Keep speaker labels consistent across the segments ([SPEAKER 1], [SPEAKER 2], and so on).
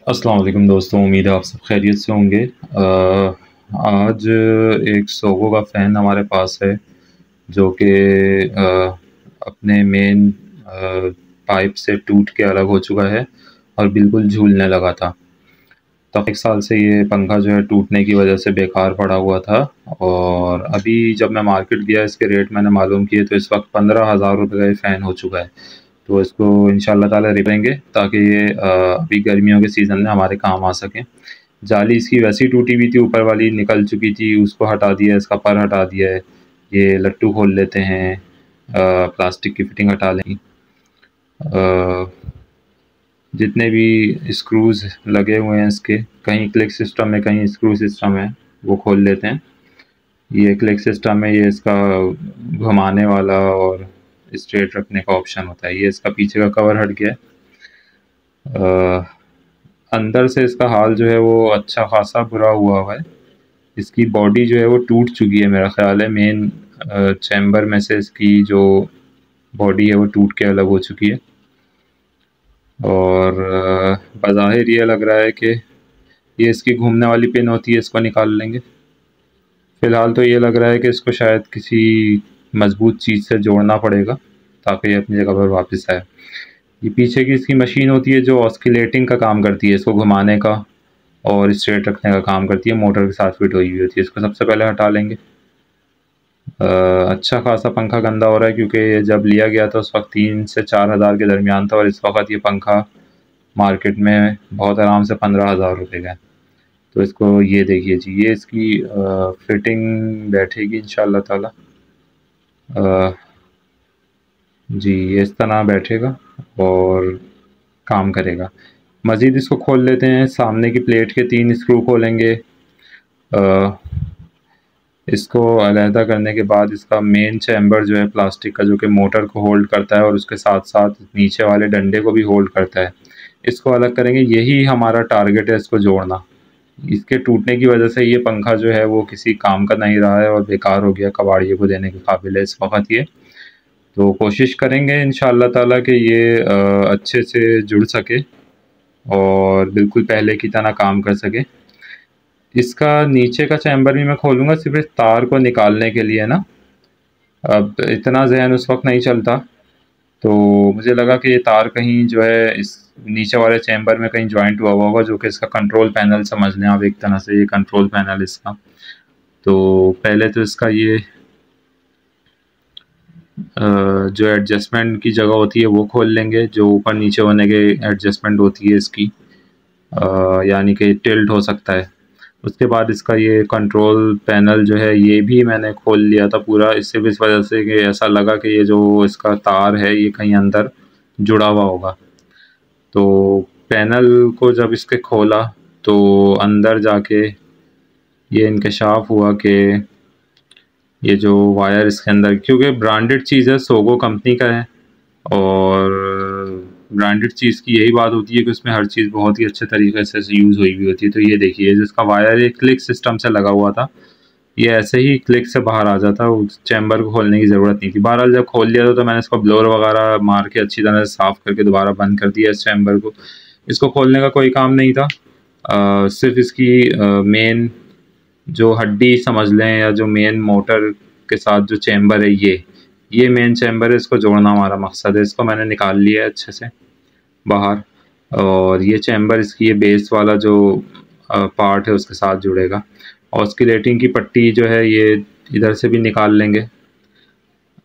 [SPEAKER 1] अस्सलाम वालेकुम दोस्तों, उम्मीद है आप सब खैरियत से होंगे। आज एक सोगो का फ़ैन हमारे पास है जो कि अपने मेन पाइप से टूट के अलग हो चुका है और बिल्कुल झूलने लगा था। तो 1 साल से ये पंखा जो है टूटने की वजह से बेकार पड़ा हुआ था और अभी जब मैं मार्केट गया इसके रेट मैंने मालूम किए तो इस वक्त 15,000 रुपये का ये फ़ैन हो चुका है। तो इसको इंशाल्लाह ताला रिपेंगे ताकि ये अभी गर्मियों के सीज़न में हमारे काम आ सकें। जाली इसकी वैसे ही टूटी हुई थी, ऊपर वाली निकल चुकी थी, उसको हटा दिया है, इसका पर हटा दिया है। ये लट्टू खोल लेते हैं, प्लास्टिक की फिटिंग हटा लें। जितने भी स्क्रूज़ लगे हुए हैं इसके, कहीं क्लिक सिस्टम है कहीं स्क्रू सिस्टम है, वो खोल लेते हैं। ये क्लिक सिस्टम है, ये इसका घुमाने वाला और स्ट्रेट रखने का ऑप्शन होता है। ये इसका पीछे का कवर हट गया है। अंदर से इसका हाल जो है वो अच्छा खासा बुरा हुआ है। इसकी बॉडी जो है वो टूट चुकी है, मेरा ख़्याल है मेन चैम्बर में से इसकी जो बॉडी है वो टूट के अलग हो चुकी है और बज़ाहिर ये लग रहा है कि ये इसकी घूमने वाली पिन होती है, इसको निकाल लेंगे। फ़िलहाल तो ये लग रहा है कि इसको शायद किसी मज़बूत चीज़ से जोड़ना पड़ेगा ताकि ये अपनी जगह पर वापस आए। ये पीछे की इसकी मशीन होती है जो ऑस्किलेटिंग का काम करती है, इसको घुमाने का और स्ट्रेट रखने का काम करती है, मोटर के साथ फिट हुई होती है। इसको सबसे पहले हटा लेंगे। अच्छा खासा पंखा गंदा हो रहा है क्योंकि जब लिया गया था उस वक्त 3 से 4 हज़ार के दरमियान था और इस वक्त ये पंखा मार्केट में बहुत आराम से 15,000 रुपये का है। तो इसको ये देखिए जी, ये इसकी फिटिंग बैठेगी इंशाल्लाह ताला। जी, ये इस तरह बैठेगा और काम करेगा। मज़ीद इसको खोल लेते हैं। सामने की प्लेट के 3 स्क्रू खोलेंगे। इसको अलहदा करने के बाद इसका मेन चैम्बर जो है प्लास्टिक का, जो कि मोटर को होल्ड करता है और उसके साथ साथ नीचे वाले डंडे को भी होल्ड करता है, इसको अलग करेंगे। यही हमारा टारगेट है, इसको जोड़ना। इसके टूटने की वजह से ये पंखा जो है वो किसी काम का नहीं रहा है और बेकार हो गया, कबाड़िए को देने के काबिल है इस वक्त ये। तो कोशिश करेंगे इंशाअल्लाह ताला कि ये अच्छे से जुड़ सके और बिल्कुल पहले की तरह काम कर सके। इसका नीचे का चैम्बर भी मैं खोलूँगा सिर्फ इस तार को निकालने के लिए ना। अब इतना ज़हन उस वक्त नहीं चलता, तो मुझे लगा कि ये तार कहीं जो है इस नीचे वाले चैम्बर में कहीं जॉइंट हुआ होगा, जो कि इसका कंट्रोल पैनल समझ लें आप एक तरह से, ये कंट्रोल पैनल इसका। तो पहले तो इसका ये जो एडजस्टमेंट की जगह होती है वो खोल लेंगे, जो ऊपर नीचे होने के एडजस्टमेंट होती है इसकी, यानी कि टिल्ट हो सकता है। उसके बाद इसका ये कंट्रोल पैनल जो है ये भी मैंने खोल लिया था पूरा, इससे भी इस वजह से कि ऐसा लगा कि ये जो इसका तार है ये कहीं अंदर जुड़ा हुआ होगा। तो पैनल को जब इसके खोला तो अंदर जाके ये इंकशाफ हुआ कि ये जो वायर इसके अंदर, क्योंकि ब्रांडेड चीज़ है, सोगो कंपनी का है और ब्रांडेड चीज़ की यही बात होती है कि उसमें हर चीज़ बहुत ही अच्छे तरीके से यूज़ हुई होती है। तो ये देखिए जिसका वायर एक क्लिक सिस्टम से लगा हुआ था, ये ऐसे ही क्लिक से बाहर आ जाता, उस चैम्बर को खोलने की ज़रूरत नहीं थी। बहरहाल जब खोल लिया था तो मैंने इसको ब्लोअर वगैरह मार के अच्छी तरह से साफ़ करके दोबारा बंद कर दिया इस चैम्बर को। इसको खोलने का कोई काम नहीं था, सिर्फ इसकी मेन जो हड्डी समझ लें या जो मेन मोटर के साथ जो चैम्बर है ये मेन चैम्बर है, इसको जोड़ना हमारा मकसद है। इसको मैंने निकाल लिया है अच्छे से बाहर और ये चैम्बर इसकी ये बेस वाला जो पार्ट है उसके साथ जुड़ेगा। ऑस्किलेटिंग की पट्टी जो है ये इधर से भी निकाल लेंगे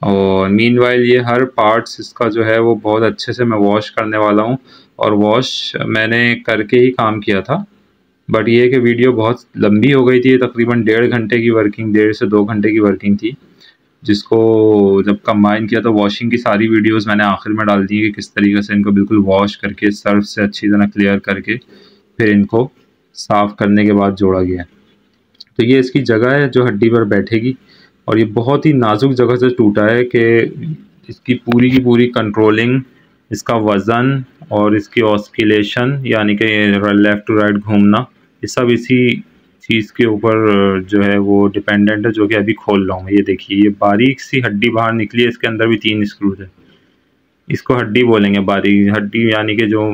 [SPEAKER 1] और मीनवाइल ये हर पार्ट्स इसका जो है वो बहुत अच्छे से मैं वॉश करने वाला हूँ और वॉश मैंने करके ही काम किया था। बट ये कि वीडियो बहुत लंबी हो गई थी, तकरीबन 1.5 घंटे की वर्किंग, 1.5 से 2 घंटे की वर्किंग थी, जिसको जब कंबाइन किया तो वॉशिंग की सारी वीडियोस मैंने आखिर में डाल दी कि किस तरीके से इनको बिल्कुल वॉश करके सर्फ से अच्छी तरह क्लियर करके फिर इनको साफ़ करने के बाद जोड़ा गया है। तो ये इसकी जगह है जो हड्डी पर बैठेगी और ये बहुत ही नाजुक जगह से टूटा है कि इसकी पूरी की पूरी कंट्रोलिंग, इसका वज़न और इसकी ऑस्किलेशन यानी कि लेफ़्ट टू राइट घूमना, ये सब इसी चीज़ के ऊपर जो है वो डिपेंडेंट है, जो कि अभी खोल रहा हूँ। ये देखिए ये बारीक सी हड्डी बाहर निकली है, इसके अंदर भी 3 स्क्रूज है। इसको हड्डी बोलेंगे, बारीक हड्डी यानी कि जो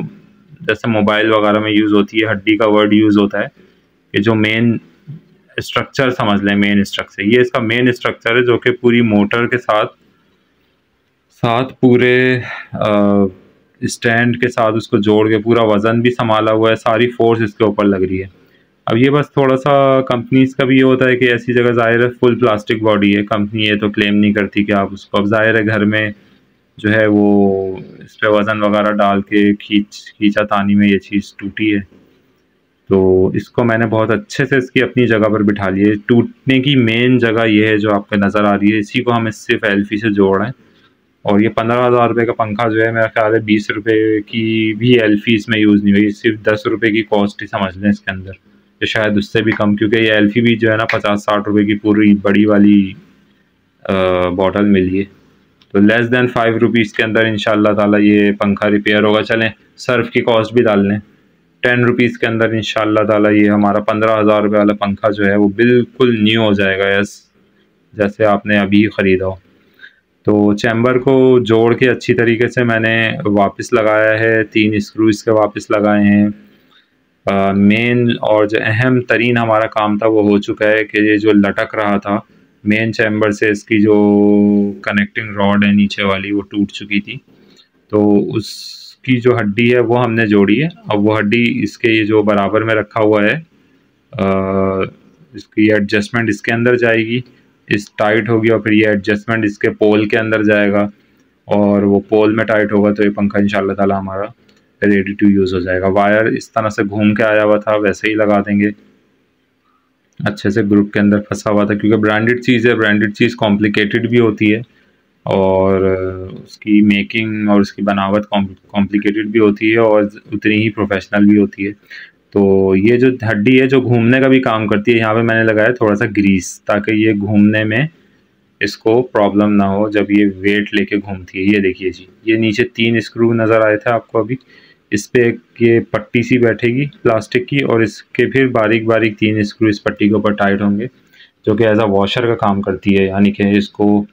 [SPEAKER 1] जैसे मोबाइल वगैरह में यूज़ होती है, हड्डी का वर्ड यूज़ होता है कि जो मेन स्ट्रक्चर समझ लें, मेन स्ट्रक्चर, ये इसका मेन स्ट्रक्चर है जो कि पूरी मोटर के साथ साथ पूरे स्टैंड के साथ उसको जोड़ के पूरा वज़न भी संभाला हुआ है, सारी फोर्स इसके ऊपर लग रही है। अब ये बस थोड़ा सा कंपनीज़ का भी ये होता है कि ऐसी जगह ज़ाहिर है फुल प्लास्टिक बॉडी है, कंपनी ये तो क्लेम नहीं करती कि आप उसको, अब ज़ाहिर है घर में जो है वो इस पर वज़न वगैरह डाल के खींचा तानी में ये चीज़ टूटी है। तो इसको मैंने बहुत अच्छे से इसकी अपनी जगह पर बिठा लिया है। टूटने की मेन जगह ये है जो आपको नज़र आ रही है, इसी को हम सिर्फ एल्फी से जोड़ रहे हैं। और ये 15,000 रुपये का पंखा जो है मेरा ख्याल है 20 रुपये की भी एल्फी इसमें यूज़ नहीं हुई, सिर्फ 10 रुपये की कॉस्ट ही समझ लें इसके अंदर, या शायद उससे भी कम, क्योंकि ये एल्फी भी जो है ना 50-60 रुपये की पूरी बड़ी वाली बॉटल मिली है। तो लेस दैन 5 रुपीज़ के अंदर इंशाल्लाह ताला ये पंखा रिपेयर होगा। चलें सर्फ की कॉस्ट भी डाल लें, 10 रुपीज़ के अंदर इंशाल्लाह ताला ये हमारा 15,000 रुपये वाला पंखा जो है वो बिल्कुल न्यू हो जाएगा, जैसे आपने अभी ख़रीदा हो। तो चैम्बर को जोड़ के अच्छी तरीके से मैंने वापस लगाया है, 3 स्क्रू इसके वापस लगाए हैं। मेन और जो अहम तरीन हमारा काम था वो हो चुका है कि ये जो लटक रहा था मेन चैम्बर से, इसकी जो कनेक्टिंग रॉड है नीचे वाली वो टूट चुकी थी, तो उसकी जो हड्डी है वो हमने जोड़ी है। अब वो हड्डी इसके ये जो बराबर में रखा हुआ है, इसकी एडजस्टमेंट इसके अंदर जाएगी, इस टाइट होगी, और फिर ये एडजस्टमेंट इसके पोल के अंदर जाएगा, और वो पोल में टाइट होगा तो ये पंखा इंशाल्लाह ताला हमारा रेडी टू यूज़ हो जाएगा। वायर इस तरह से घूम के आया हुआ था, वैसे ही लगा देंगे, अच्छे से ग्रुप के अंदर फंसा हुआ था, क्योंकि ब्रांडेड चीज़ है, ब्रांडेड चीज़ कॉम्प्लिकेटेड भी होती है और उसकी मेकिंग और उसकी बनावट कॉम्प्लिकेटेड भी होती है और उतनी ही प्रोफेशनल भी होती है। तो ये जो हड्डी है जो घूमने का भी काम करती है, यहाँ पे मैंने लगाया थोड़ा सा ग्रीस, ताकि ये घूमने में इसको प्रॉब्लम ना हो जब ये वेट लेके घूमती है। ये देखिए जी, ये नीचे 3 स्क्रू नज़र आए थे आपको अभी, इस पर एक ये पट्टी सी बैठेगी प्लास्टिक की, और इसके फिर बारीक बारीक 3 स्क्रू इस पट्टी के ऊपर टाइट होंगे, जो कि एज अ वॉशर का काम करती है, यानी कि इसको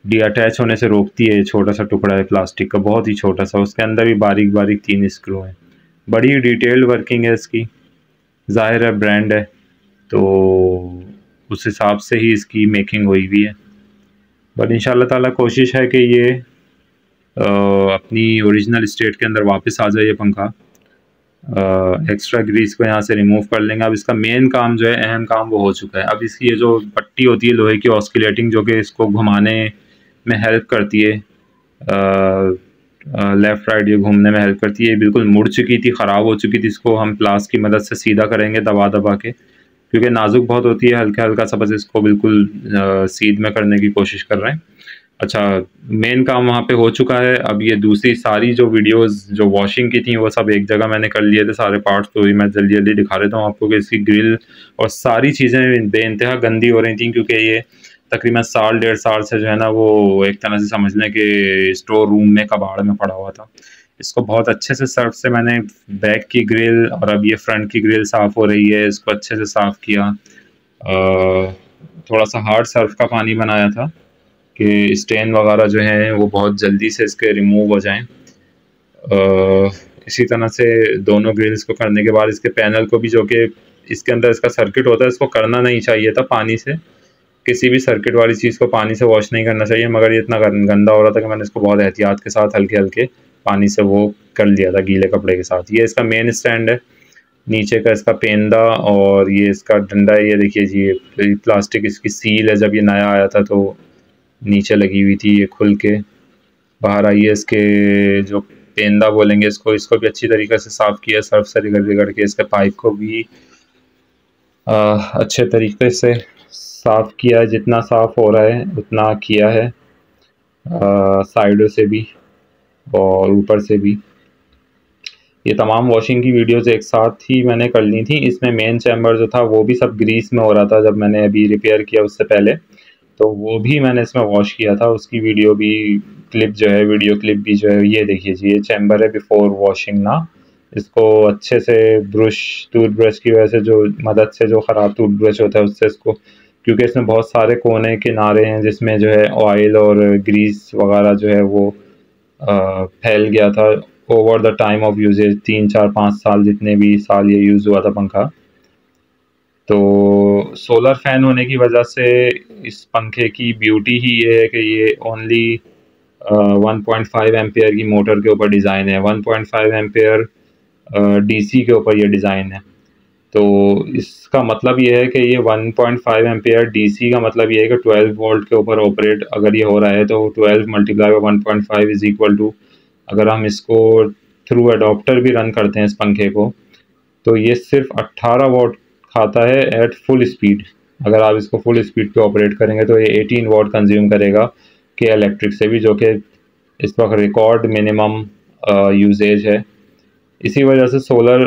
[SPEAKER 1] डीअटैच होने से रोकती है। छोटा सा टुकड़ा है प्लास्टिक का, बहुत ही छोटा सा, उसके अंदर भी बारीक बारीक 3 स्क्रू हैं। बड़ी डिटेल्ड वर्किंग है इसकी, ज़ाहिर है ब्रांड है तो उस हिसाब से ही इसकी मेकिंग हुई हुई है। बट इंशाल्लाह ताला कोशिश है कि ये अपनी ओरिजिनल स्टेट के अंदर वापस आ जाए ये पंखा। एक्स्ट्रा ग्रीस को यहाँ से रिमूव कर लेंगे। अब इसका मेन काम जो है, अहम काम, वो हो चुका है। अब इसकी ये जो पट्टी होती है लोहे की ऑस्किलेटिंग, जो कि इसको घुमाने में हेल्प करती है, लेफ़्ट राइट ये घूमने में हेल्प करती है, ये बिल्कुल मुड़ चुकी थी, ख़राब हो चुकी थी। इसको हम प्लास की मदद से सीधा करेंगे दबा दबा के, क्योंकि नाजुक बहुत होती है, हल्का हल्का सा बस इसको बिल्कुल सीध में करने की कोशिश कर रहे हैं। अच्छा, मेन काम वहाँ पे हो चुका है। अब ये दूसरी सारी जो वीडियोस जो वॉशिंग की थी वो सब एक जगह मैंने कर लिए थे सारे पार्ट्स, तो मैं जल्दी जल्दी दिखा देता हूँ आपको कि इसकी ग्रिल और सारी चीज़ें बेइंतहा गंदी हो रही थी, क्योंकि ये तकरीबन 1.5 साल से जो है ना वो एक तरह से समझ लें कि स्टोर रूम में कबाड़ में पड़ा हुआ था। इसको बहुत अच्छे से सर्फ से मैंने बैक की ग्रिल और अब ये फ्रंट की ग्रिल साफ़ हो रही है, इसको अच्छे से साफ़ किया। थोड़ा सा हार्ड सर्फ का पानी बनाया था कि स्टेन वगैरह जो हैं वो बहुत जल्दी से इसके रिमूव हो जाएं। इसी तरह से दोनों ग्रिल्स को करने के बाद इसके पैनल को भी, जो कि इसके अंदर इसका सर्किट होता है, इसको करना नहीं चाहिए था पानी से, किसी भी सर्किट वाली चीज़ को पानी से वॉश नहीं करना चाहिए, मगर ये इतना गंदा हो रहा था कि मैंने इसको बहुत एहतियात के साथ हल्के हल्के पानी से वो कर लिया था गीले कपड़े के साथ। ये इसका मेन स्टैंड है, नीचे का इसका पेंदा और ये इसका डंडा है। ये देखिए जी, ये प्लास्टिक इसकी सील है, जब ये नया आया था तो नीचे लगी हुई थी, ये खुल के बाहर आई है। इसके जो पेंदा बोलेंगे इसको भी अच्छी तरीके से साफ़ किया, सर्फ से रगड़ के इसके पाइप को भी अच्छे तरीके से साफ़ किया है, जितना साफ़ हो रहा है उतना किया है, साइडों से भी और ऊपर से भी। ये तमाम वॉशिंग की वीडियोज़ एक साथ ही मैंने कर ली थी। इसमें मेन चैम्बर जो था वो भी सब ग्रीस में हो रहा था जब मैंने अभी रिपेयर किया उससे पहले, तो वो भी मैंने इसमें वॉश किया था, उसकी वीडियो भी क्लिप जो है, वीडियो क्लिप भी जो है, ये देखिए जी, ये चैम्बर है बिफोर वॉशिंग ना। इसको अच्छे से टूथब्रश की वजह से, जो मदद से, जो ख़राब टूथब्रश होता है उससे इसको, क्योंकि इसमें बहुत सारे कोने किनारे हैं जिसमें जो है ऑयल और ग्रीस वगैरह जो है वो फैल गया था, over the time of usages 3 4 5 साल, जितने भी साल ये यूज़ हुआ था पंखा। तो सोलर फैन होने की वजह से इस पंखे की ब्यूटी ही ये है कि ये ओनली 1.5 एम्पेयर की मोटर के ऊपर डिज़ाइन है। 1.5 एम्पेयर डीसी के ऊपर ये डिज़ाइन है। तो इसका मतलब ये है कि ये 1.5 एम्पेयर डीसी का मतलब ये है कि 12 वोल्ट के ऊपर ऑपरेट अगर ये हो रहा है, तो 12 multiply by 1.5 is equal to, अगर हम इसको थ्रू अडोप्टर भी रन करते हैं इस पंखे को, तो ये सिर्फ 18 वॉट खाता है एट फुल स्पीड। अगर आप इसको फुल स्पीड पे ऑपरेट करेंगे तो ये 18 वॉट कंज्यूम करेगा के इलेक्ट्रिक से भी, जो कि इस वक्त रिकॉर्ड मिनिमम यूजेज है। इसी वजह से सोलर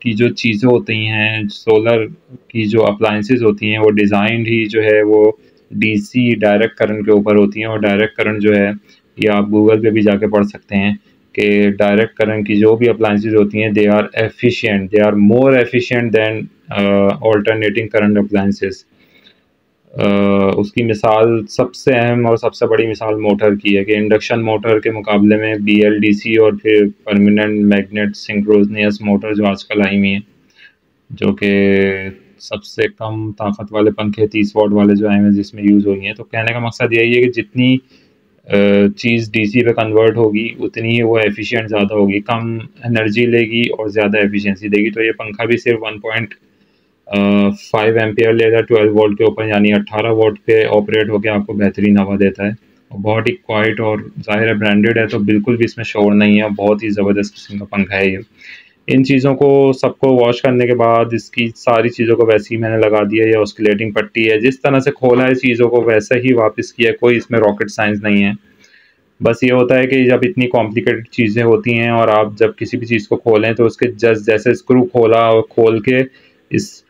[SPEAKER 1] की जो चीज़ें होती हैं, सोलर की जो अप्लाइंसेस होती हैं, वो डिज़ाइन ही जो है वो डीसी डायरेक्ट करंट के ऊपर होती हैं। और डायरेक्ट करंट जो है, ये आप गूगल पे भी जाके पढ़ सकते हैं कि डायरेक्ट करंट की जो भी अप्लाइंसेस होती हैं, they are efficient, they are more efficient than alternating current appliances. उसकी मिसाल, सबसे अहम और सबसे बड़ी मिसाल मोटर की है कि इंडक्शन मोटर के मुकाबले में BLDC और फिर परमानेंट मैग्नेट सिंक्रोनियस मोटर जो आजकल आई हुई हैं, जो कि सबसे कम ताकत वाले पंखे 30 वॉट वाले जो आए हैं जिसमें यूज़ हुई हैं। तो कहने का मकसद यही है कि जितनी चीज़ DC पे कन्वर्ट होगी उतनी ही वो एफिशिएंट ज़्यादा होगी, कम एनर्जी लेगी और ज़्यादा एफिशिएंसी देगी। तो ये पंखा भी सिर्फ 1.5 एम्पेयर लेगा 12 वोल्ट के ऊपर, यानी 18 वोल्ट पे ऑपरेट होकर आपको बेहतरीन हवा देता है और बहुत ही क्वाइट, और ज़ाहिर है ब्रांडेड है तो बिल्कुल भी इसमें शोर नहीं है। बहुत ही ज़बरदस्त किस्म का पंखा है ये। इन चीज़ों को सबको वॉश करने के बाद इसकी सारी चीज़ों को वैसे ही मैंने लगा दिया। ये ऑस्किलेटिंग पट्टी है, जिस तरह से खोला है चीज़ों को वैसे ही वापस किया, कोई इसमें रॉकेट साइंस नहीं है। बस ये होता है कि जब इतनी कॉम्प्लिकेटेड चीज़ें होती हैं और आप जब किसी भी चीज़ को खोलें तो उसके जस्ट जैसे स्क्रू खोला और खोल के इस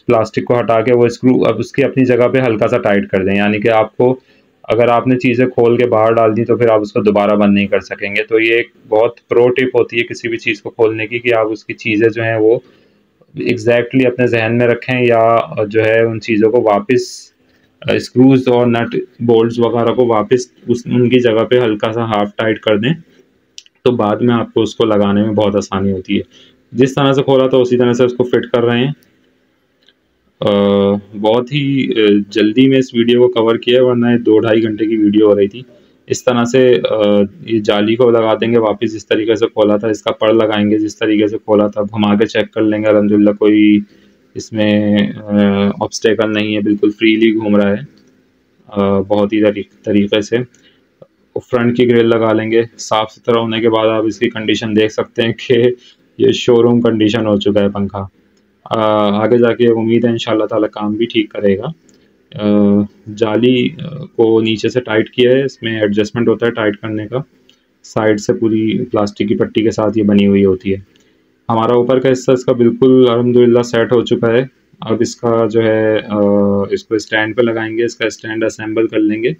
[SPEAKER 1] प्लास्टिक को हटा के वो स्क्रू अब उसकी अपनी जगह पे हल्का सा टाइट कर दें, यानी कि आपको अगर आपने चीज़ें खोल के बाहर डाल दी तो फिर आप उसको दोबारा बंद नहीं कर सकेंगे। तो ये एक बहुत प्रो टिप होती है किसी भी चीज़ को खोलने की, कि आप उसकी चीज़ें जो हैं वो एग्जैक्टली अपने जहन में रखें, या जो है उन चीज़ों को वापस स्क्रूज और नट बोल्ट्स वगैरह को वापस उनकी जगह पे हल्का सा हाफ टाइट कर दें, तो बाद में आपको उसको लगाने में बहुत आसानी होती है। जिस तरह से खोला था उसी तरह से उसको फिट कर रहे हैं। बहुत ही जल्दी में इस वीडियो को कवर किया, वरना 2-2.5 घंटे की वीडियो हो रही थी। इस तरह से ये जाली को लगा देंगे वापस जिस तरीके से खोला था, इसका पड़ लगाएंगे जिस तरीके से खोला था, घुमा के चेक कर लेंगे। अल्हम्दुलिल्लाह कोई इसमें ऑब्स्टेकल नहीं है, बिल्कुल फ्रीली घूम रहा है बहुत ही तरीके से। फ्रंट की ग्रिल लगा लेंगे। साफ़ सुथरा होने के बाद आप इसकी कंडीशन देख सकते हैं कि ये शोरूम कंडीशन हो चुका है पंखा। आगे जाके उम्मीद है इंशाल्लाह ताला काम भी ठीक करेगा। जाली को नीचे से टाइट किया है, इसमें एडजस्टमेंट होता है टाइट करने का, साइड से पूरी प्लास्टिक की पट्टी के साथ ये बनी हुई होती है। हमारा ऊपर का हिस्सा इसका बिल्कुल अल्हम्दुलिल्लाह सेट हो चुका है। अब इसका जो है इसको स्टैंड पे लगाएंगे, इसका स्टैंड असेंबल कर लेंगे।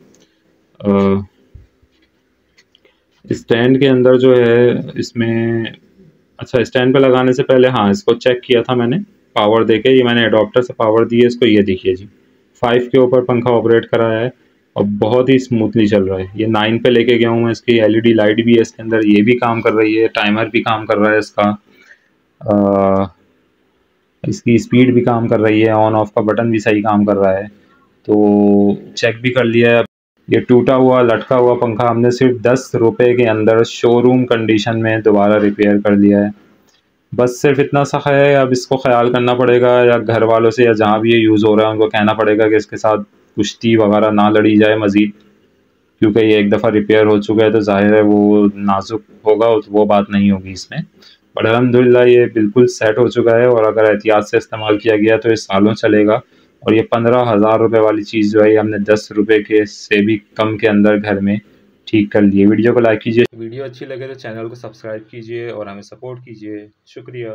[SPEAKER 1] स्टैंड के अंदर जो है इसमें, अच्छा स्टैंड पे लगाने से पहले हाँ इसको चेक किया था मैंने पावर देके। ये मैंने अडोप्टर से पावर दी है इसको, ये देखिए जी 5 के ऊपर पंखा ऑपरेट कराया है और बहुत ही स्मूथली चल रहा है। ये 9 पे लेके गया हूँ मैं। इसकी LED लाइट भी है इसके अंदर, ये भी काम कर रही है, टाइमर भी काम कर रहा है इसका, इसकी स्पीड भी काम कर रही है, ऑन ऑफ का बटन भी सही काम कर रहा है। तो चेक भी कर लिया है। ये टूटा हुआ लटका हुआ पंखा हमने सिर्फ 10 रुपये के अंदर शोरूम कंडीशन में दोबारा रिपेयर कर दिया है। बस सिर्फ इतना सा है, अब इसको ख्याल करना पड़ेगा, या घर वालों से या जहाँ भी ये यूज़ हो रहा है उनको कहना पड़ेगा कि इसके साथ कुश्ती वगैरह ना लड़ी जाए मज़ीद, क्योंकि ये एक दफ़ा रिपेयर हो चुका है तो ज़ाहिर है वो नाजुक होगा, वो बात नहीं होगी इसमें। बट अल्हम्दुलिल्लाह ये बिल्कुल सेट हो चुका है और अगर एहतियात से इस्तेमाल किया गया तो ये सालों चलेगा। और ये 15,000 रुपये वाली चीज़ जो है ये हमने 10 रुपये के से भी कम के अंदर घर में ठीक कर लिए। वीडियो को लाइक कीजिए, वीडियो अच्छी लगे तो चैनल को सब्सक्राइब कीजिए और हमें सपोर्ट कीजिए। शुक्रिया।